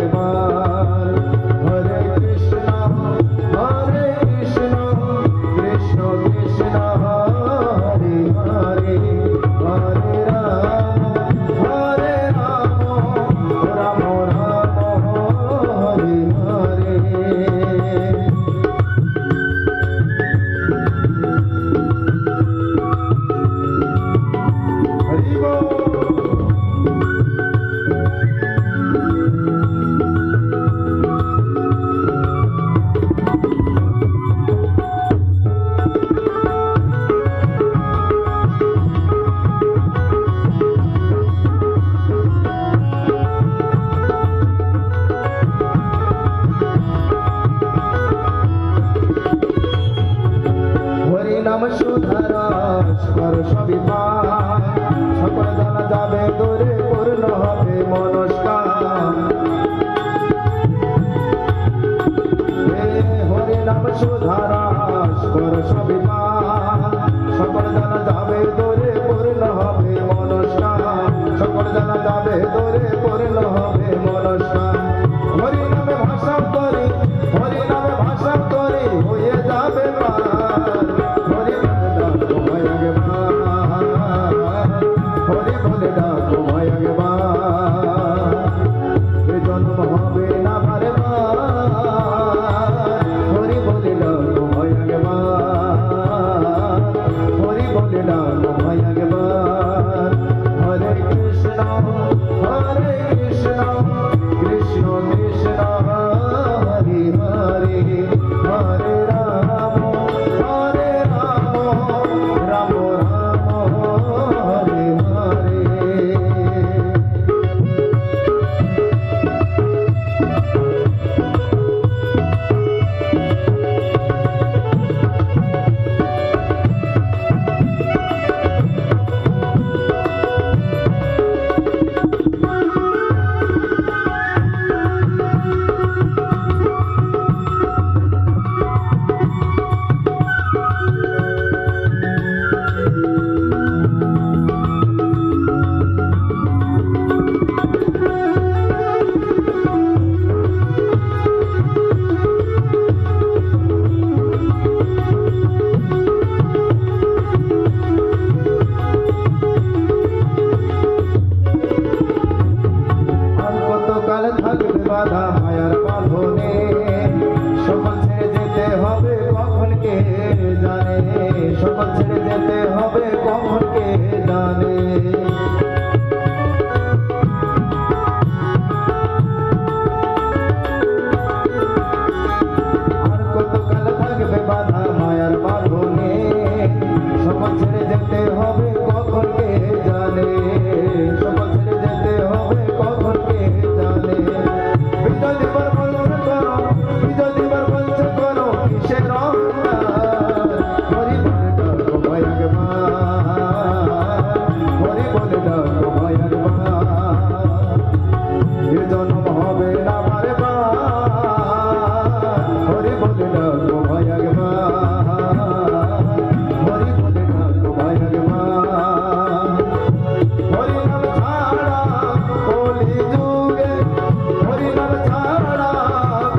একবার। হরে কৃষ্ণ কৃষ্ণ কৃষ্ণ হরে হরে, হরে রাম রাম রাম হরে হরে। হরি বল। নাম সুধারস কর সবই পার, সকল জানা যাবে দূরে পূর্ণ হবে মনস্কার। হরি নাম সুধারস কর সবই পার, সকল জানা যাবে দূরে পূর্ণ হবে মনস্কার। সকল জানা যাবে দূরে পূর্ণ হবে মনস্কার। হরি নামে ভাষা করি, হরি নামে ভাষা করি হয়ে যাবে পার। কৃষ্ণ কৃষ্ণ হরে হরে, হরে রাম রাম রাম হরে হরে। থাকবে বাধা মায়ার বাঁধনে, সকল ছেড়ে যেতে হবে কখন কে জানে, সকল ছেড়ে যেতে হবে কখন কে জানে। আর কতকাল থাকবে বাধা মায়ার বাঁধনে, সকল ছেড়ে যেতে হবে কখন কে জানে, সকল ছেড়ে যেতে হবে কখন কে জানে। বিজয় দিবার বঞ্চ করো, বিজয় দিবার বঞ্চ করো কিসের অহংকার। হরি বলে ডাকো ভয় একবার, হরি বলে ডাকো ভয় একবার। এ জন্ম হবে না বারে বার, হরি বলে ডাকো ভয় একবার, হরি বলে ডাকো ভয় একবার। হরি নাম ছাড়া কলি যুগে, হরি নাম ছাড়া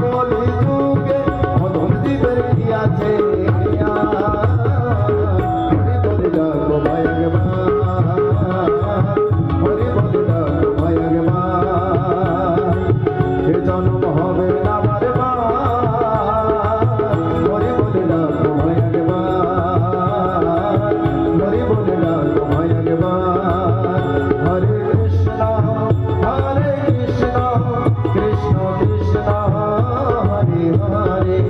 কলি যুগে অধম জীবের কি আছে। হরি বলে ডাকো ভয় একবার, হরি বলে ডাকো ভয় একবার। এ জন্ম হবে না বারে বার, হরি বলে ডাকো ভয় একবার, হরি বলে ডাকো ভয় একবার। হরে কৃষ্ণ কৃষ্ণ কৃষ্ণ হরে হরে।